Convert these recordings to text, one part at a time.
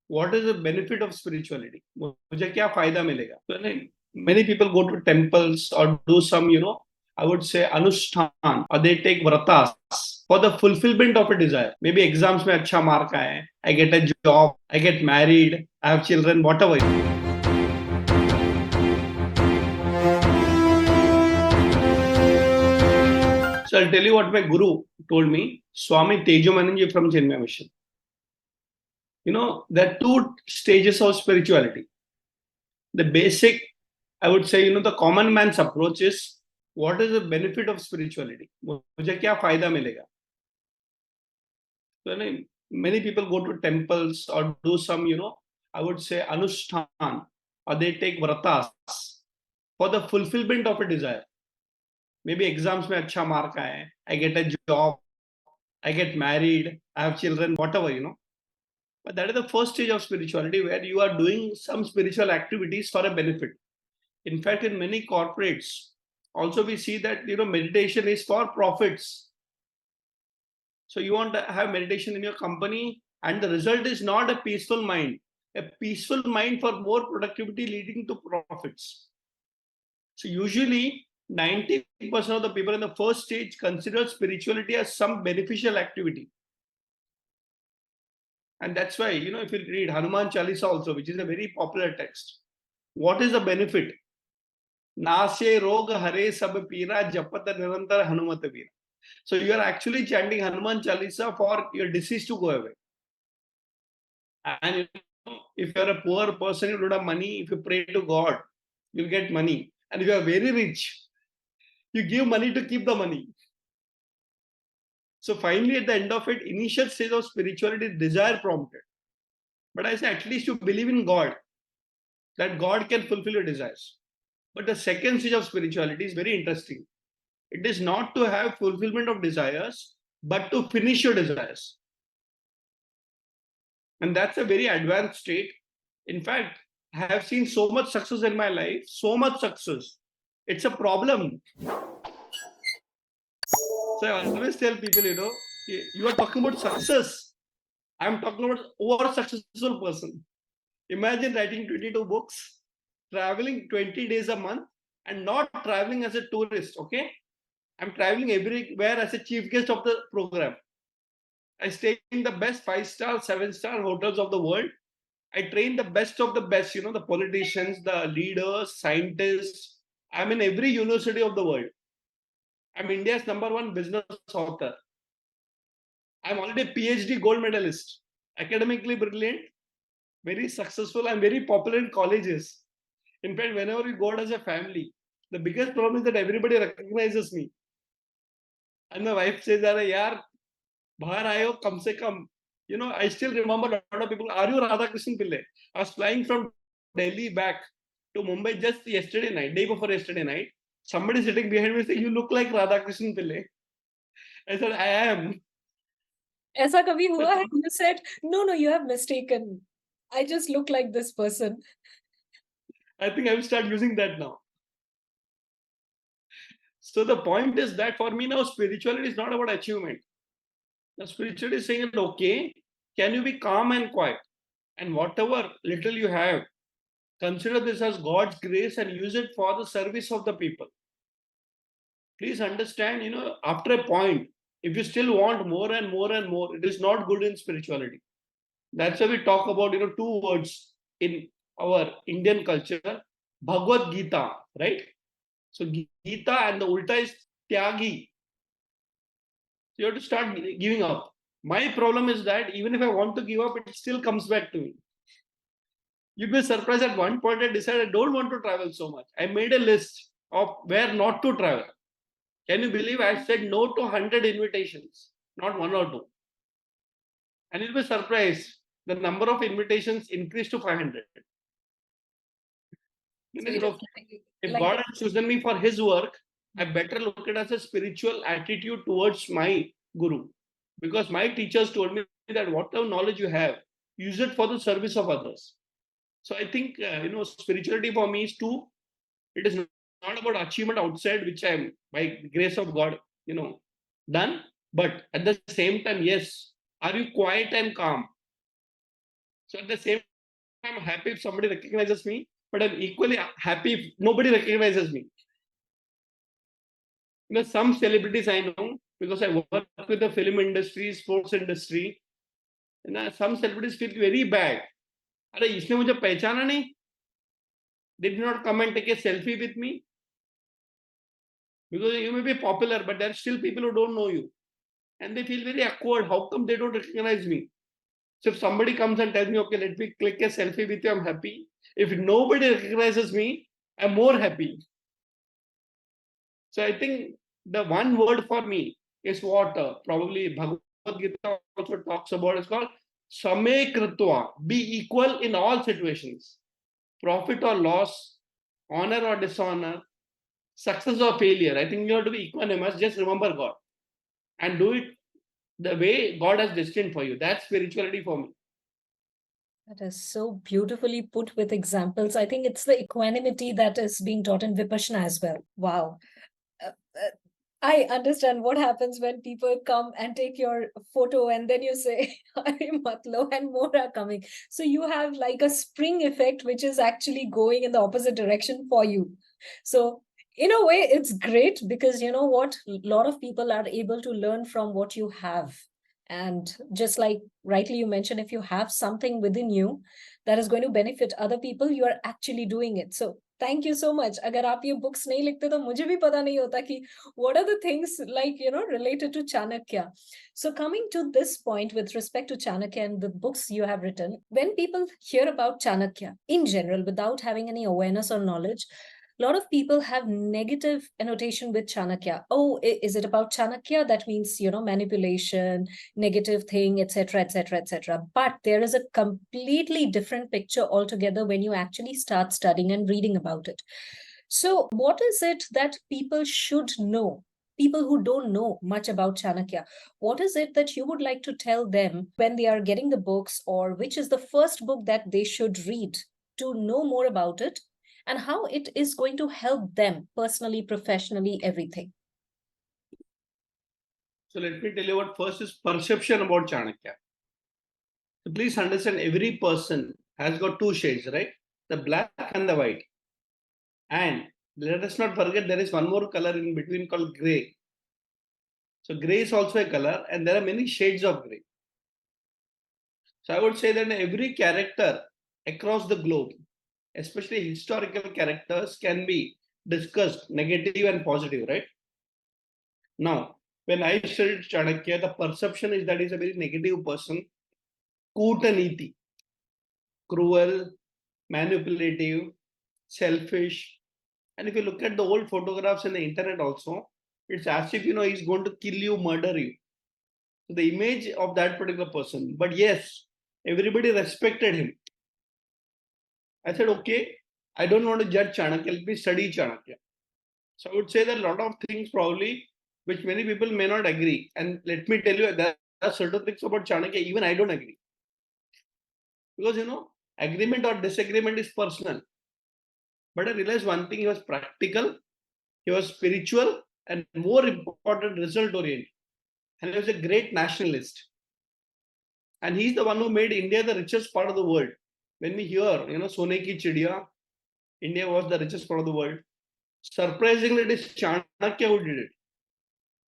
what is the benefit of spirituality? मुझे क्या फायदा मिलेगा? So, many people go to temples or do some, I would say anushthan, or they take vratas for the fulfillment of a desire. Maybe exams में अच्छा mark आए, I get a job, I get married, I have children, whatever. So I'll tell you what my guru told me, Swami Tejomananji from Chinmaya Mission. There are two stages of spirituality. The basic, I would say, the common man's approach is, what is the benefit of spirituality? मुझे क्या फायदा मिलेगा? So, many people go to temples or do some, I would say anushthan, or they take vratas for the fulfillment of a desire. Maybe exams में अच्छा mark आए, I get a job, I get married, I have children, whatever. But that is the first stage of spirituality, where you are doing some spiritual activities for a benefit. In fact, in many corporates, also we see that meditation is for profits. So you want to have meditation in your company, and the result is not a peaceful mind. A peaceful mind for more productivity leading to profits. So usually 90% of the people in the first stage consider spirituality as some beneficial activity. And that's why, if you read Hanuman Chalisa also, which is a very popular text, what is the benefit? Nashe rog hare sab pira japata nirantar hanumat veera. So you are actually chanting Hanuman Chalisa for your disease to go away. And if you are a poor person, you don't have money, if you pray to God, you'll get money. And if you are very rich, you give money to keep the money. So finally, at the end of it, initial stage of spirituality is desire prompted. But I say, at least you believe in God, that God can fulfill your desires. But the second stage of spirituality is very interesting. It is not to have fulfillment of desires, but to finish your desires. And that's a very advanced state. In fact, I have seen so much success in my life, so much success. It's a problem. So I always tell people, you are talking about success. I'm talking about over successful person. Imagine writing 22 books, traveling 20 days a month, and not traveling as a tourist, okay? I'm traveling everywhere as a chief guest of the program. I stay in the best 5-star, 7-star hotels of the world. I train the best of the best, the politicians, the leaders, scientists. I'm in every university of the world. I'm India's #1 business author. I'm already a PhD gold medalist, academically brilliant, very successful. I'm very popular in colleges. In fact, whenever we go out as a family, the biggest problem is that everybody recognizes me. And my wife says that, yaar, bahar aaye ho, kam se kam. I still remember a lot of people, are you Radhakrishnan Pillai? I was flying from Delhi back to Mumbai just yesterday night, day before yesterday night. Somebody sitting behind me saying, you look like Radhakrishnan Pillai. I said, I am. ऐसा कभी हुआ है? You said, no, you have mistaken. I just look like this person. I think I will start using that now. So the point is that for me now, spirituality is not about achievement. The spirituality is saying, okay, can you be calm and quiet? And whatever little you have, consider this as God's grace and use it for the service of the people. Please understand, after a point, if you still want more and more and more, it is not good in spirituality. That's why we talk about, two words in our Indian culture, Bhagavad Gita, right? So Gita and the Ulta is Tyagi. So you have to start giving up. My problem is that even if I want to give up, it still comes back to me. You'd be surprised. At one point I decided I don't want to travel so much. I made a list of where not to travel. Can you believe I said no to 100 invitations, not one or two? And you'll be surprised. The number of invitations increased to 500. So if God has chosen me for his work, I better look at it as a spiritual attitude towards my guru. Because my teachers told me that whatever knowledge you have, use it for the service of others. So I think, spirituality for me is it is not about achievement outside, which I'm, by grace of God, done. But at the same time, yes, are you quiet and calm? So at the same time, I'm happy if somebody recognizes me, but I'm equally happy if nobody recognizes me. Some celebrities I know because I work with the film industry, sports industry. Some celebrities feel very bad. अरे इसने मुझे पहचाना नहीं. They did not come and take a selfie with me because you may be popular, but there are still people who don't know you, and they feel very awkward. How come they don't recognize me? So if somebody comes and tells me, okay, let me click a selfie with you, I'm happy. If nobody recognizes me, I'm more happy. So I think the one word for me is what probably Bhagavad Gita also talks about. It's called Same Kritva. Be equal in all situations. Profit or loss, honor or dishonor, success or failure. I think you have to be equanimous. Just remember God and do it the way God has destined for you. That's spirituality for me. That is so beautifully put with examples. I think it's the equanimity that is being taught in Vipassana as well. Wow. Uh, uh, I understand what happens when people come and take your photo and then you say, "Are matlo," and more are coming. So you have like a spring effect, which is actually going in the opposite direction for you. So in a way, it's great because you know what? A lot of people are able to learn from what you have. And just like rightly you mentioned, if you have something within you that is going to benefit other people, you are actually doing it. So thank you so much. अगर आप ये books नहीं लिखते तो मुझे भी पता नहीं होता कि what are the things like related to Chanakya. So coming to this point with respect to Chanakya and the books you have written, when people hear about Chanakya in general without having any awareness or knowledge, a lot of people have negative annotation with Chanakya. Oh, is it about Chanakya? That means manipulation, negative thing, etc., etc., etc. But there is a completely different picture altogether when you actually start studying and reading about it. So, what is it that people should know? People who don't know much about Chanakya, what is it that you would like to tell them when they are getting the books, or which is the first book that they should read to know more about it, and how it is going to help them personally, professionally, everything? So let me tell you what first is perception about Chanakya. So please understand every person has got two shades, right? The black and the white. And let us not forget there is one more color in between called gray. So gray is also a color, and there are many shades of gray. So I would say that every character across the globe, especially historical characters, can be discussed negative and positive, right? Now, when I studied Chanakya, the perception is that he's a very negative person, Kutaniti, cruel, manipulative, selfish. And if you look at the old photographs in the internet also, it's as if he's going to kill you, murder you. So the image of that particular person. But yes, everybody respected him. I said, okay, I don't want to judge Chanakya, let me study Chanakya. So I would say that a lot of things probably which many people may not agree. And let me tell you, there are certain things about Chanakya, even I don't agree. Because agreement or disagreement is personal. But I realized one thing, he was practical, he was spiritual, and more important, result oriented. And he was a great nationalist. And he's the one who made India the richest part of the world. When we hear, Sone ki Chidiya, India was the richest part of the world. Surprisingly, it is Chanakya who did it.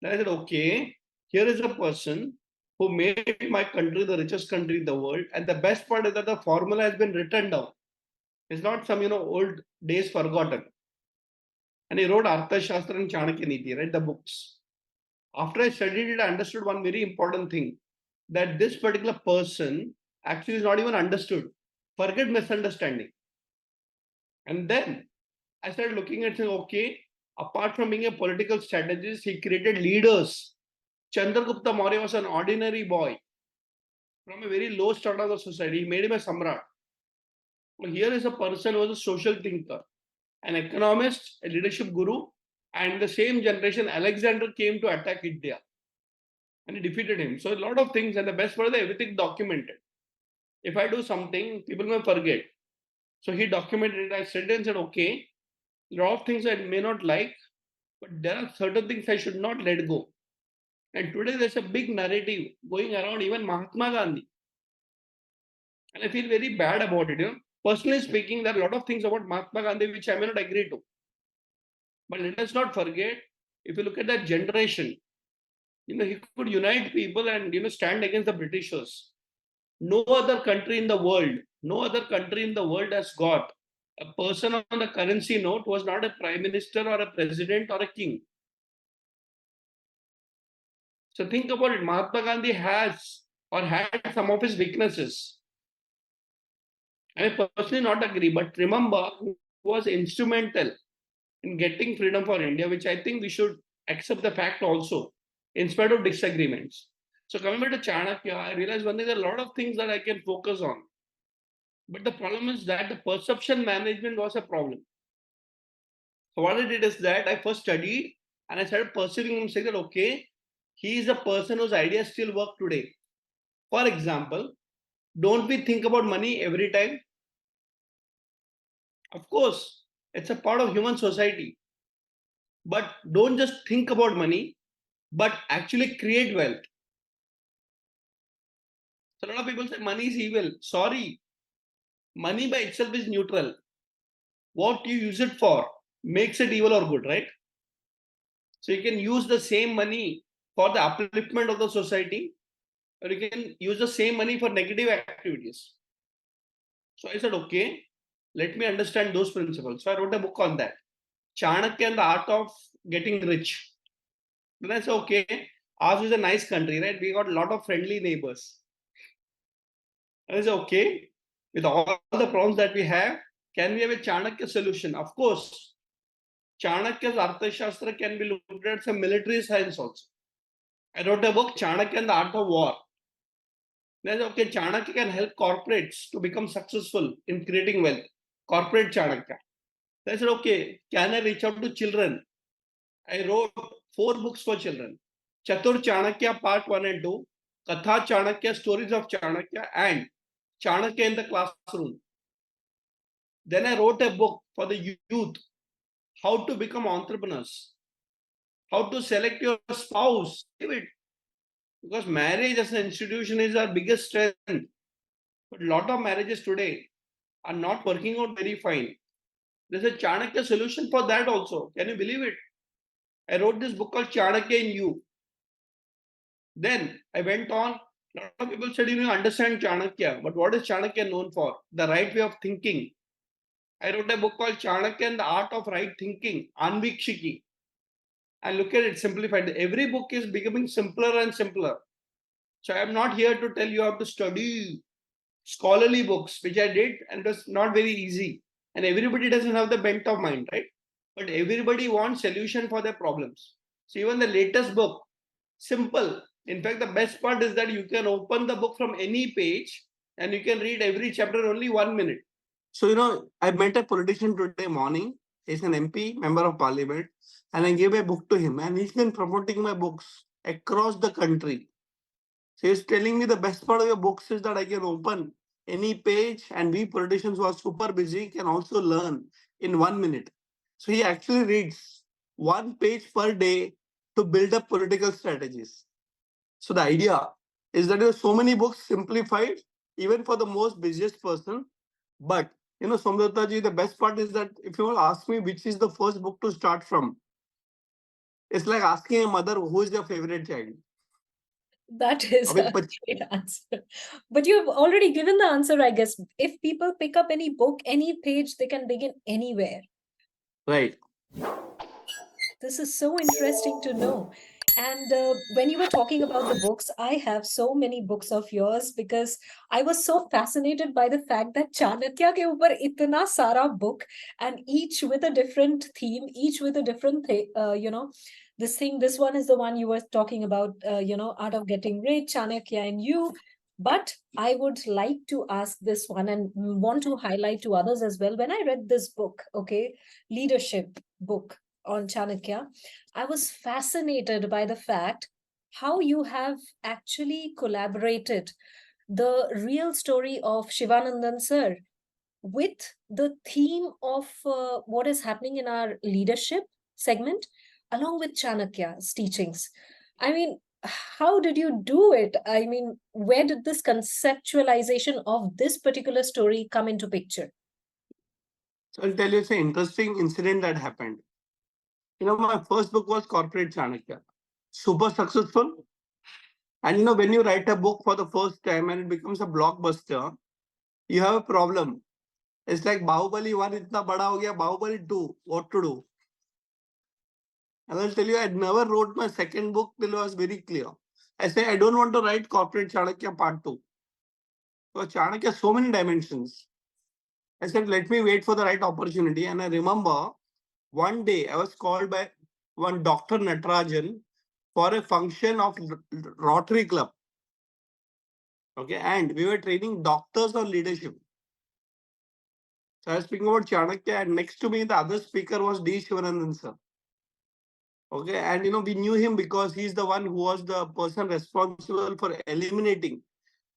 Then I said, okay, here is a person who made my country the richest country in the world. And the best part is that the formula has been written down. It's not some, old days forgotten. And he wrote Artha Shastra and Chanakya Niti, right? The books. After I studied it, I understood one very important thing, that this particular person actually is not even understood. Forget misunderstanding. And then I started looking at saying, okay, apart from being a political strategist, he created leaders. Chandragupta Maurya was an ordinary boy from a very low strata of the society. He made him a samrat. Well, here is a person who was a social thinker, an economist, a leadership guru, and the same generation, Alexander came to attack India and he defeated him. So a lot of things, and the best part is everything documented. If I do something, people may forget. So he documented it. I said and said, okay, a lot of things I may not like, but there are certain things I should not let go. And today there's a big narrative going around, even Mahatma Gandhi. And I feel very bad about it. Personally speaking, there are a lot of things about Mahatma Gandhi which I may not agree to. But let us not forget, if you look at that generation, he could unite people and stand against the Britishers. No other country in the world, no other country in the world has got a person on the currency note who was not a prime minister or a president or a king. So think about it. Mahatma Gandhi has or had some of his weaknesses. I personally not agree, but remember, he was instrumental in getting freedom for India, which I think we should accept the fact also, in spite of disagreements. So coming back to Chanakya, I realized one thing, there are a lot of things that I can focus on. But the problem is that the perception management was a problem. So what I did is that I first studied and I started perceiving him, saying that okay, he is a person whose ideas still work today. For example, don't we think about money every time? Of course, it's a part of human society. But don't just think about money, but actually create wealth. So a lot of people say money is evil. Sorry, money by itself is neutral. What you use it for makes it evil or good, right? So you can use the same money for the upliftment of the society, or you can use the same money for negative activities. So I said, okay, let me understand those principles. So I wrote a book on that, Chanakya and the Art of Getting Rich. Then I said, okay, ours is a nice country, right? We got a lot of friendly neighbors. And I said, okay, with all the problems that we have, can we have a Chanakya solution? Of course, Chanakya's Arthashastra can be looked at as a military science also. I wrote a book, Chanakya and the Art of War. Then okay, Chanakya can help corporates to become successful in creating wealth. Corporate Chanakya. Then I said, okay, can I reach out to children? I wrote 4 books for children. Chatur Chanakya Part 1 and 2, Katha Chanakya, Stories of Chanakya, and Chanakya in the Classroom. Then I wrote a book for the youth, how to become entrepreneurs, how to select your spouse. Because marriage as an institution is our biggest strength. But a lot of marriages today are not working out very fine. There's a Chanakya solution for that also. Can you believe it? I wrote this book called Chanakya in You. Then I went on. A lot of people said, understand Chanakya, but what is Chanakya known for? The right way of thinking. I wrote a book called Chanakya and the Art of Right Thinking, Anvikshiki. And look at it simplified. Every book is becoming simpler and simpler. So I am not here to tell you how to study scholarly books, which I did, and it was not very easy. And everybody doesn't have the bent of mind, right? But everybody wants solution for their problems. So even the latest book, simple. In fact, the best part is that you can open the book from any page and you can read every chapter only 1 minute. So, I met a politician today morning. He's an MP, member of parliament, and I gave a book to him, and he's been promoting my books across the country. So he's telling me the best part of your books is that I can open any page, and we politicians who are super busy can also learn in 1 minute. So he actually reads 1 page per day to build up political strategies. So the idea is that there are so many books simplified, even for the most busiest person. But Somdattaji, the best part is that if you will ask me which is the first book to start from, it's like asking a mother who is their favorite child. That is a great answer. But you've already given the answer, I guess. If people pick up any book, any page, they can begin anywhere. Right. This is so interesting to know. And when you were talking about the books, I have so many books of yours because I was so fascinated by the fact that Chanakya ke upar itna sara book, and each with a different theme, each with a different this one is the one you were talking about, Art of Getting Rich, Chanakya and You. But I would like to ask this one and want to highlight to others as well. When I read this book, okay, leadership book on Chanakya, I was fascinated by the fact how you have actually collaborated the real story of Shivanandan sir with the theme of what is happening in our leadership segment, along with Chanakya's teachings. I mean, how did you do it? I mean, where did this conceptualization of this particular story come into picture? So I'll tell you it's an interesting incident that happened. My first book was Corporate Chanakya. Super successful. And when you write a book for the first time and it becomes a blockbuster, you have a problem. It's like Bahubali 1 itna bada ho gaya, Bahubali 2, what to do? And I'll tell you, I never wrote my second book till it was very clear. I say, I don't want to write Corporate Chanakya Part 2. So Chanakya has so many dimensions. I said, let me wait for the right opportunity. And I remember one day I was called by one Dr. Natarajan for a function of Rotary Club. Okay, and we were training doctors on leadership. So I was speaking about Chanakya, and next to me, the other speaker was D. Shivanandan sir. Okay, and we knew him because he's the one who was the person responsible for eliminating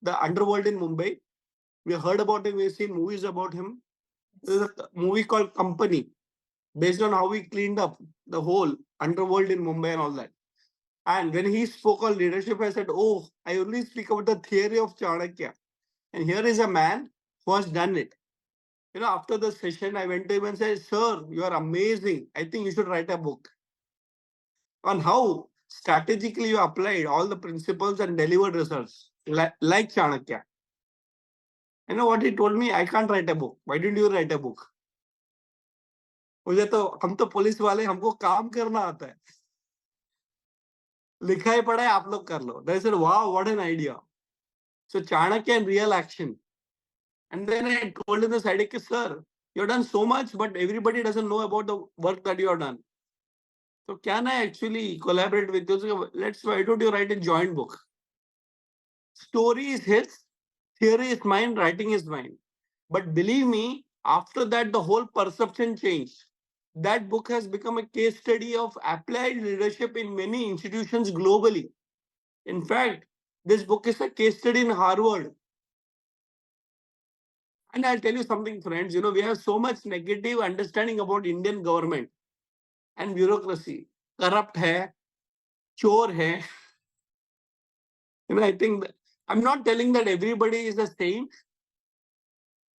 the underworld in Mumbai. We heard about him, we've seen movies about him. There's a movie called Company, based on how we cleaned up the whole underworld in Mumbai and all that. And when he spoke on leadership, I said, oh, I only speak about the theory of Chanakya. And here is a man who has done it. After the session, I went to him and said, sir, you are amazing. I think you should write a book on how strategically you applied all the principles and delivered results, like Chanakya. You know what he told me? I can't write a book. Why didn't you write a book? मुझे तो हम तो police वाले हमको काम करना आता है लिखा ही पड़ा है आप लोग कर लो. They said, wow, what an idea. So Chanakya and real action. And then I told him the side, sir, you've done so much, but everybody doesn't know about the work that you have done. So can I actually collaborate with you? So why don't you write a joint book? Story is his, theory is mine, writing is mine. But believe me, after that, the whole perception changed. That book has become a case study of applied leadership in many institutions globally. In fact, this book is a case study in Harvard. And I'll tell you something, friends, we have so much negative understanding about Indian government and bureaucracy. Corrupt hai, chore hai. I think I'm not telling that everybody is a saint.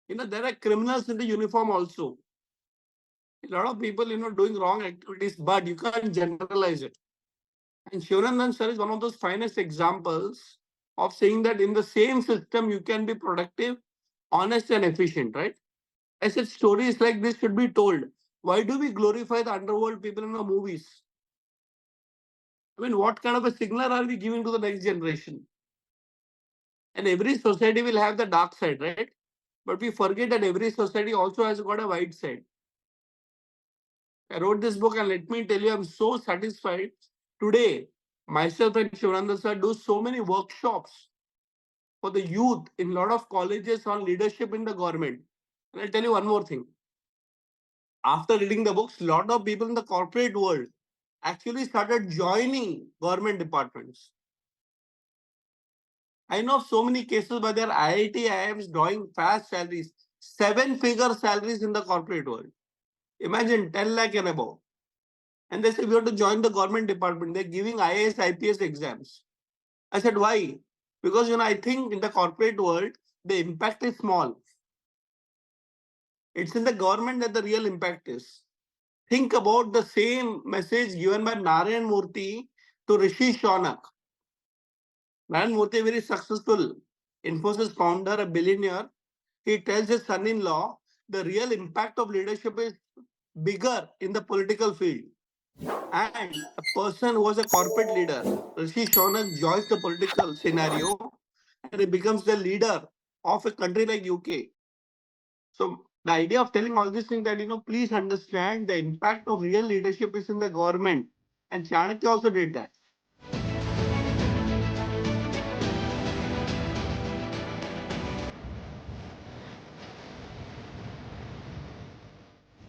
There are criminals in the uniform also. A lot of people, doing wrong activities, but you can't generalize it. And Shivanandan sir is one of those finest examples of saying that in the same system, you can be productive, honest, and efficient, right? I said stories like this should be told. Why do we glorify the underworld people in the movies? I mean, what kind of a signal are we giving to the next generation? And every society will have the dark side, right? But we forget that every society also has got a white side. I wrote this book, and let me tell you, I'm so satisfied. Today, myself and Shivananda sir do so many workshops for the youth in a lot of colleges on leadership in the government. And I'll tell you one more thing. After reading the books, a lot of people in the corporate world actually started joining government departments. I know so many cases where their IIT, IIMs drawing fast salaries, 7-figure salaries in the corporate world. Imagine 10 lakh and above. And they say, we have to join the government department. They're giving IAS, IPS exams. I said, why? Because, I think in the corporate world, the impact is small. It's in the government that the real impact is. Think about the same message given by Narayan Murthy to Rishi Shonak. Narayan Murthy, very successful Infosys founder, a billionaire. He tells his son-in-law the real impact of leadership is bigger in the political field. And a person who was a corporate leader, Rishi Shonak, joins the political scenario and he becomes the leader of a country like UK. So the idea of telling all these things that, please understand the impact of real leadership is in the government. And Chanakya also did that.